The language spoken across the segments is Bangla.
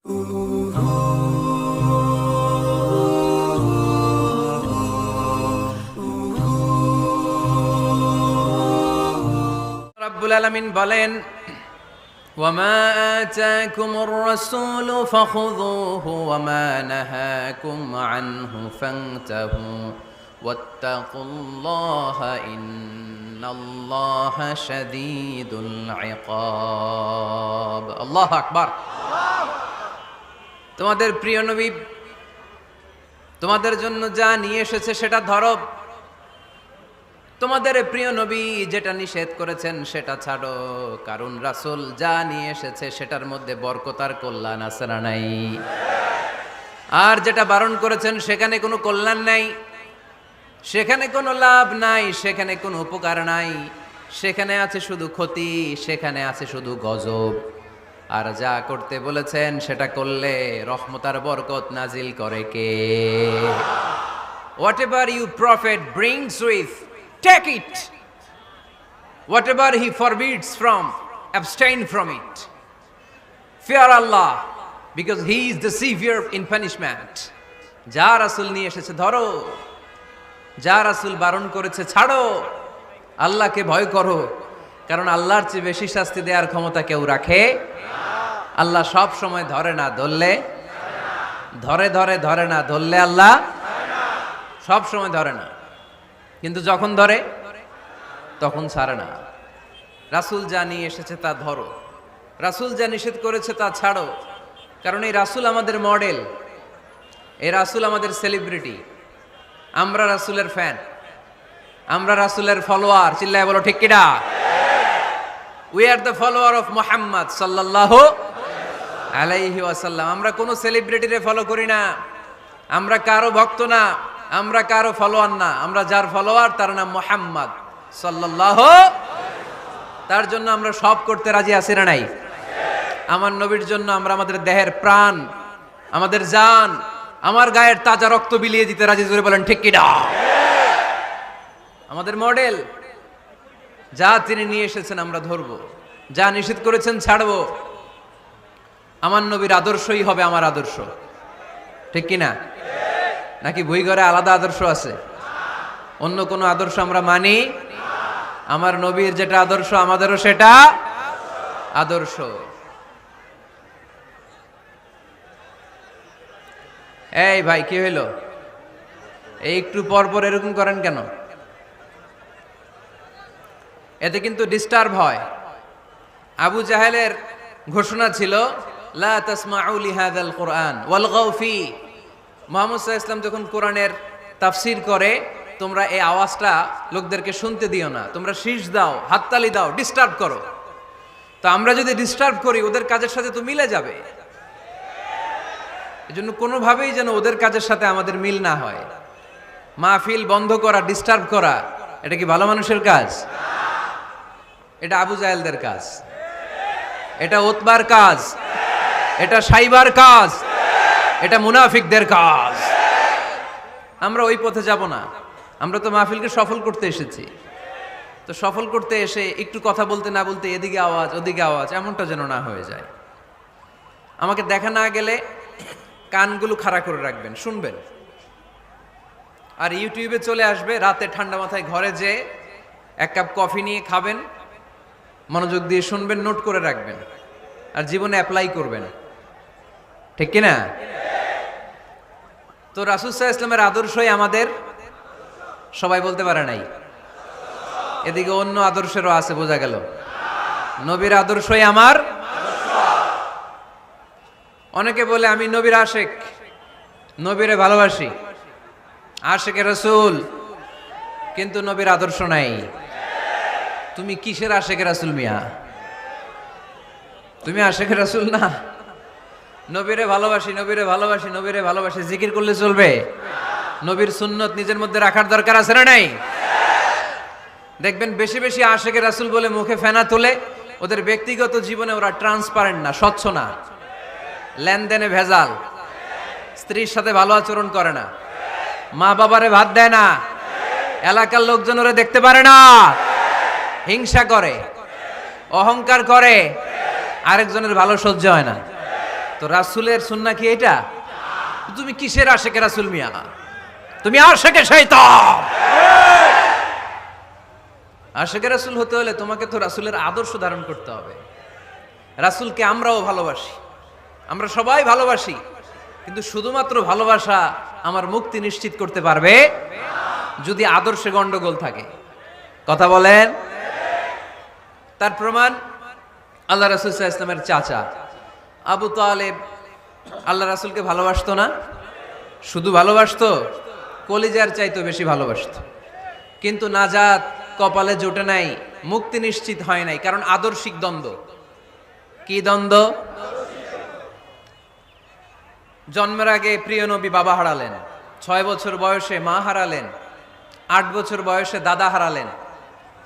রাব্বুল আলামিন বলেন, ওয়ামা আতাকুমুর রাসূলু ফাখুযুহু ওয়ামা নাহাকুম আনহু ফান্তাহু ওয়াত্তাকুল্লাহা ইন্নাল্লাহা শাদীদুল ইকাব। আল্লাহু আকবার। তোমাদের প্রিয় নবী তোমাদের জন্য যা নিয়ে এসেছে সেটা ধরো, তোমাদের প্রিয় নবী যেটা নিষেধ করেছেন সেটা ছাড়ো, কারণ রাসূল যা নিয়ে এসেছে সেটার মধ্যে বরকত আর কল্যাণ আছে না নাই? আর যেটা বারণ করেছেন সেখানে কোনো কল্যাণ নাই, সেখানে কোনো লাভ নাই, সেখানে কোনো উপকার নাই, সেখানে আছে শুধু ক্ষতি, সেখানে আছে শুধু গজব। আর যা করতে বলেছেন সেটা করলে রহমত আর বরকত নাজিল করে কে? Whatever you prophet brings with, take it. Whatever he forbids from, abstain from it. Fear Allah, because he is the severe in punishment. যা রাসূল নিয়ে এসেছে ধরো, যা রাসূল বারণ করেছে ছাড়ো, আল্লাহকে ভয় করো, কারণ আল্লাহর চেয়ে বেশি শাস্তি দেওয়ার ক্ষমতা কেউ রাখে? আল্লাহ সব সময় ধরে না, ধরলে ধরে না, ধরলে আল্লাহ সব সময় ধরে না, কিন্তু যখন ধরে তখন ছাড়ে না। রাসূল যা নিয়ে এসেছে তা ধরো, রাসূল যা নিষেধ করেছে তা ছাড়ো, কারণ এই রাসূল আমাদের মডেল, এই রাসূল আমাদের সেলিব্রিটি। আমরা রাসূলের ফ্যান, আমরা রাসূলের ফলোয়ার। চিল্লায় বলো ঠিক কিনা? We are the follower of Muhammad সাল্লাল্লাহু আলাইহি ওয়াসাল্লাম। আমরা কোনো সেলিব্রিটিরে ফলো করি না, আমরা কারো ভক্ত না, আমরা কারো ফলোয়ার না, আমরা যার ফলোয়ার তার নাম মুহাম্মদ সাল্লাল্লাহু। তার জন্য আমরা সব করতে রাজি আছি না নাই? আমার নবীর জন্য আমরা আমাদের দেহের প্রাণ, আমাদের জান, আমার গায়ের তাজা রক্ত বিলিয়ে দিতে রাজি। জোরে বলেন ঠিক কিনা? আমাদের মডেল, যা তিনি নিয়ে এসেছেন আমরা ধরবো, যা নিষেধ করেছেন ছাড়বো। আমার নবীর আদর্শই হবে আমার আদর্শ, ঠিক কিনা? নাকি বই ঘরে আলাদা আদর্শ আছে? অন্য কোনো আদর্শ আমরা মানি? আমার নবীর যেটা আদর্শ আমাদেরও সেটা আদর্শ। এই ভাই কি হইল? এই একটু পর পর এরকম করেন কেন? এতে কিন্তু ডিস্টার্ব হয়। আবু জাহেলের ঘোষণা ছিল, লা তাসমাউ লিহাযাল কুরআন ওয়ালগাউ ফি। মুহাম্মদ সাল্লাল্লাহু আলাইহি ওয়াসাল্লাম যখন কোরআনের তাফসীর করে, তোমরা এই আওয়াজটা লোকদেরকে শুনতে দিও না, তোমরা শীষ দাও, হাততালি দাও, ডিস্টার্ব করো। তো আমরা যদি ডিস্টার্ব করি ওদের কাজের সাথে তো মিলে যাবে, এজন্য কোনোভাবেই যেন ওদের কাজের সাথে আমাদের মিল না হয়। মাহফিল বন্ধ করা, ডিস্টার্ব করা, এটা কি ভালো মানুষের কাজ? এটা আবু জাহেলদের কাজ, এটা উতবার কাজ, এটা সাইবার কাজ, এটা মুনাফিকদের কাজ। আমরা ওই পথে যাব না। আমরা তো মাহফিলকে সফল করতে এসেছি, তো সফল করতে এসে একটু কথা বলতে না বলতে এদিকে আওয়াজ ওদিকে আওয়াজ, এমনটা যেন না হয়ে যায়। আমাকে দেখা না গেলে কানগুলো খাড়া করে রাখবেন, শুনবেন। আর ইউটিউবে চলে আসবে, রাতে ঠান্ডা মাথায় ঘরে যেয়ে এক কাপ কফি নিয়ে খাবেন, মনোযোগ দিয়ে শুনবেন, নোট করে রাখবেন, আর জীবনে অ্যাপ্লাই করবেন, ঠিক কিনা? তো রাসূল সাল্লাল্লাহু আলাইহি ওয়াসাল্লামের আদর্শই আমাদের, সবাই বলতে পারে নাই। এদিকে অন্য আদর্শেরও আছে, বোঝা গেল। নবীর আদর্শই আমার। অনেকে বলে আমি নবীর আশেক, নবীরে ভালোবাসি, আশেকে রাসূল, কিন্তু নবীর আদর্শ নাই। তুমি কিসের আশেকে রাসূল মিয়া? তুমি আশেকে রাসূল না। নবীরে ভালোবাসি, নবীরে ভালোবাসি, নবীরে ভালোবাসি জিকির করলে চলবে? নবীর সুন্নত নিজের মধ্যে রাখার দরকার আছে না নাই? দেখবেন বেশি বেশি আশেকে রাসূল বলে মুখে ফেনা তোলে, ওদের ব্যক্তিগত জীবনে ওরা ট্রান্সপারেন্ট না, স্বচ্ছ না, লেনদেনে ভেজাল, স্ত্রীর সাথে ভালো আচরণ করে না, মা বাবারে ভাত দেয় না, এলাকার লোকজন ওরা দেখতে পারে না, হিংসা করে, অহংকার করে, আরেকজনের ভালো সহ্য হয় না। তো রাসূলের সুন্নাহ কি এটা? তুমি কিসের আশেকে রাসূল মিয়া? তুমি আশেকে শয়তান। আশেকে রাসূল হতে হলে তোমাকে তো রাসূলের আদর্শ ধারণ করতে হবে। রাসূলকে আমরাও ভালোবাসি, আমরা সবাই ভালোবাসি, কিন্তু শুধুমাত্র ভালোবাসা আমার মুক্তি নিশ্চিত করতে পারবে যদি আদর্শে গন্ডগোল থাকে। কথা বলেন। তার প্রমাণ আল্লাহ রাসূল সাল্লাল্লাহু আলাইহি ওয়াসাল্লামের চাচা আবু তালেব আল্লাহ রাসূলকে ভালোবাসতো না? শুধু ভালোবাসতো, কলিজার চাইতো বেশি ভালোবাসতো। কিন্তু নাজাত কপালে জোটে নাই, মুক্তি নিশ্চিত হয় নাই, কারণ আদর্শিক দ্বন্দ্ব। কি দ্বন্দ্ব? জন্মের আগে প্রিয় নবী বাবা হারালেন, 6 বছর বয়সে মা হারালেন, 8 বছর বয়সে দাদা হারালেন,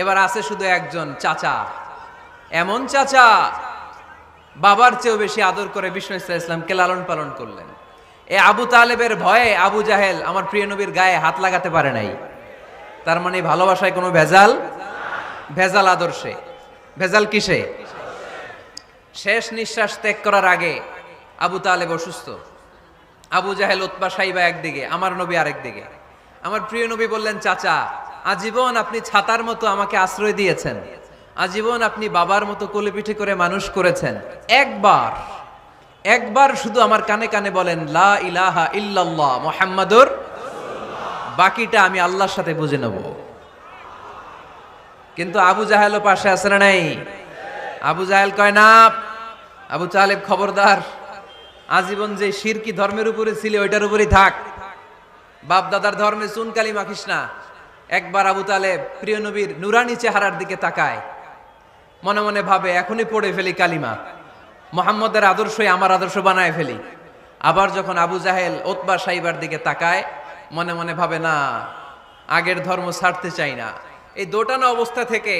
এবার আছে শুধু একজন চাচা। এমন চাচা বাবার চেয়েও বেশি আদর করে বিষ্ণু ইসলামকে লালন পালন করলেন। এ আবু তালেবের ভয়ে আবু জাহেল আমার প্রিয় নবীর গায়ে হাত লাগাতে পারে নাই। তার মানে ভালোবাসায় কোনো ভেজাল? ভেজাল আদর্শে। ভেজাল কিসে? শেষ নিঃশ্বাস ত্যাগ করার আগে আবু তালেব অসুস্থ, আবু জাহেল উতবা সাইবা একদিকে, আমার নবী আরেক দিকে। আমার প্রিয় নবী বললেন, চাচা আজীবন আপনি ছাতার মতো আমাকে আশ্রয় দিয়েছেন, আজীবন আপনি বাবার মতো কোলেপিঠে করে মানুষ করেছেন, একবার শুধু আমার কানে কানে বলেন লা ইলাহা ইল্লাল্লাহ মুহাম্মাদুর, বাকিটা আমি আল্লাহর সাথে বুঝে নেব। কিন্তু আবু জাহেলও পাশে আছে না নাই? আবু জাহেল কয় না, আবু তালেব খবরদার, আজীবন যে শিরকি ধর্মের উপরে ছিল ওইটার উপরেই থাক, বাপ দাদার ধর্মে চুন কালি মাখিস না। একবার আবু তালেব প্রিয় নবীর নুরানি চেহারার দিকে তাকায়, মনে মনে ভাবে এখনই পড়ে ফেলি কালিমা, মুহাম্মদের আদর্শই আমার আদর্শ বানায় ফেলি। আবার যখন আবু জাহেল উতবা সাইবার দিকে তাকায়, মনে মনে ভাবে না, আগের ধর্ম ছাড়তে চাই না। এই দোটানা অবস্থা থেকে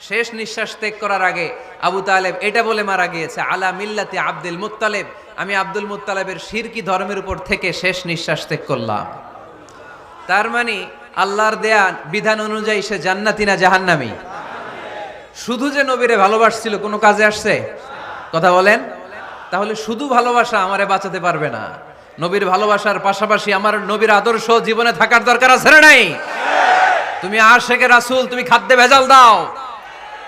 শেষ নিঃশ্বাস ত্যাগ করার আগে আবু তালেব এটা বলে মারা গিয়েছে, আলা মিল্লাতি আব্দুল মুত্তালিব, আমি আব্দুল মুত্তালিবের শিরকি ধর্মের উপর থেকে শেষ নিঃশ্বাস ত্যাগ করলাম। তার মানে আল্লাহর দেয়া বিধান অনুযায়ী সে জান্নাতি না জাহান্নামী? শুধু যে নবীরে ভালোবাসছিল কোনো কাজে আসছে? কথা বলেন। তাহলে শুধু ভালোবাসা আমারে বাঁচাতে পারবে না, নবীর ভালোবাসার পাশাপাশি আমার নবীর আদর্শ জীবনে থাকার দরকার আছে না নাই? তুমি আশেকে রাসূল, তুমি খাদ্যে ভেজাল দাও,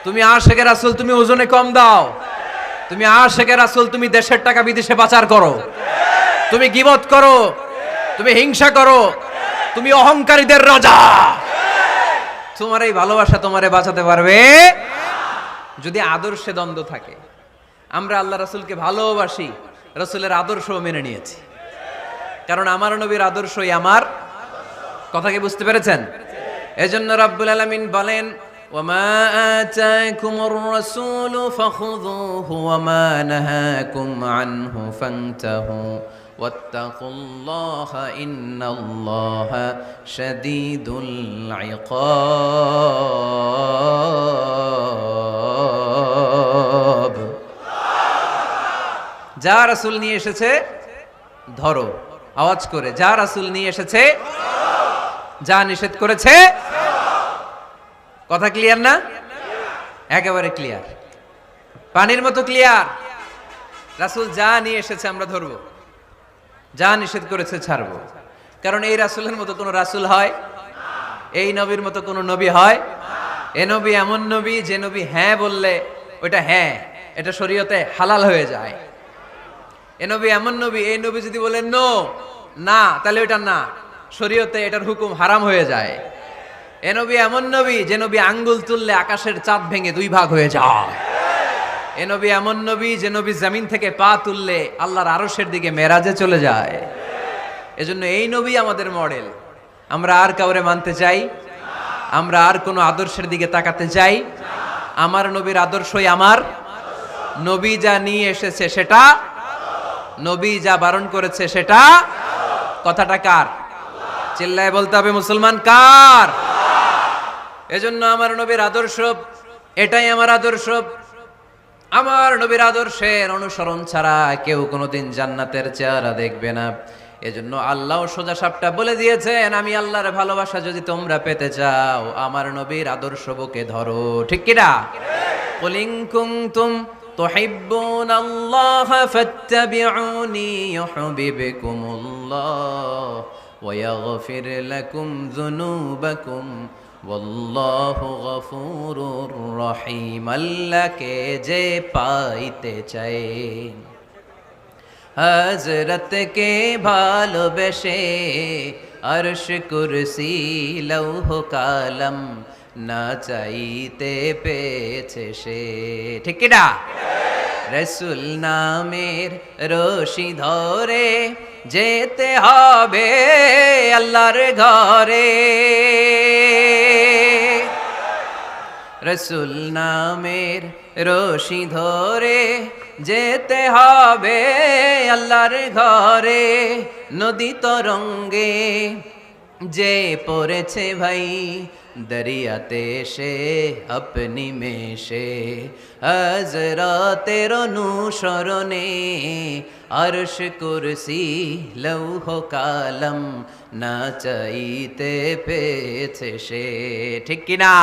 তুমি আশেকে রাসূল, তুমি ওজনে কম দাও, তুমি আশেকে রাসূল, তুমি দেশের টাকা বিদেশে পাচার করো, তুমি গীবত করো, তুমি হিংসা করো, তুমি অহংকারীদের রাজা, তোমার এই ভালোবাসা তোমারে বাঁচাতে পারবে যদি আদর্শে দ্বন্দ্ব থাকে। আমরা আল্লাহ রাসূলকে ভালোবাসি, রাসূলের আদর্শও মেনে নিয়েছি, কারণ আমার নবীর আদর্শই আমার। কথা কি বুঝতে পেরেছেন? এজন্য রাব্বুল আলামিন বলেন, ওয়ামা আতাকুমুর রাসূলু ফাখুযুহু ওয়ামা নাহাকুম আনহু ফান্তাহু ওয়াত্তাকুল্লাহা ইন্নাল্লাহা শাদীদুল ইকাব। যা রাসূল নিয়ে এসেছে ধরো, আওয়াজ করে, যা রাসূল নিয়ে এসেছে, যা নিষেধ করেছে। কথা ক্লিয়ার না? একেবারে ক্লিয়ার, পানির মতো ক্লিয়ার। রাসূল যা নিয়ে এসেছে আমরা ধরবো, যা নিষেধ করেছে ছাড়বো। কারণ এই রাসূলের মতো কোনো রাসূল হয়? এই নবীর মতো কোনো নবী হয়? এ নবী এমন নবী যে নবী হ্যাঁ বললে ওইটা হ্যাঁ, এটা শরীয়তে হালাল হয়ে যায়। এ নবী এমন নবী, এই নবী যদি বলেন নো, না, তাহলে ওইটা না, শরীয়তে এটার হুকুম হারাম হয়ে যায়। এ নবী এমন নবী যে নবী আঙ্গুল তুললে আকাশের চাঁদ ভেঙে 2 ভাগ হয়ে যায়। এ নবী এমন নবী যে নবী জমিন থেকে পা তুললে আল্লাহর আরশের দিকে মেরাজে চলে যায়। এজন্য এই নবী আমাদের মডেল। আমরা আর কাউরে মানতে চাই? আমরা আর কোনো আদর্শের দিকে তাকাতে চাই? আমার নবীর আদর্শই আমার। নবী যা নিয়ে এসেছে সেটা, নবী যা বারণ করেছে সেটা। কথাটা কার? চিল্লায় বলতে হবে মুসলমান, কার? এজন্য আমার নবীর আদর্শ এটাই আমার আদর্শ। আমার নবীর আদর্শের অনুসরণ ছাড়া কেউ কোনোদিন জান্নাতের চেহারা দেখবে না। এজন্য আল্লাহ সোজা সাপটা বলে দিয়েছেন, আমি আল্লাহর ভালোবাসা যদি তোমরা পেতে চাও আমার নবীর আদর্শ বুকে ধরো। ঠিক কিনা? কুল ইন কুনতুম تحبون الله فاتبعوني يحببكم الله ويغفر لكم ذنوبكم والله غفور رحيم আল্লাহ কে যে পাইতে চায় হযরত কে ভালোবেসে আরশ কুরসি লৌহ কালাম না চাইতে পেয়েছে সে ঠিক কি না রাসূল নামের রশি ধরে যেতে হবে আল্লাহর ঘরে রাসূল নামের রশি ধরে যেতে হবে আল্লাহর ঘরে নদী তরঙ্গে যে পড়েছে ভাই দরিয়াতে সে আপনি মেশে হযরতের অনুসরণে আরশ কুরসি লৌহ কালাম না চাইতে পেয়েছে সে ঠিক কি না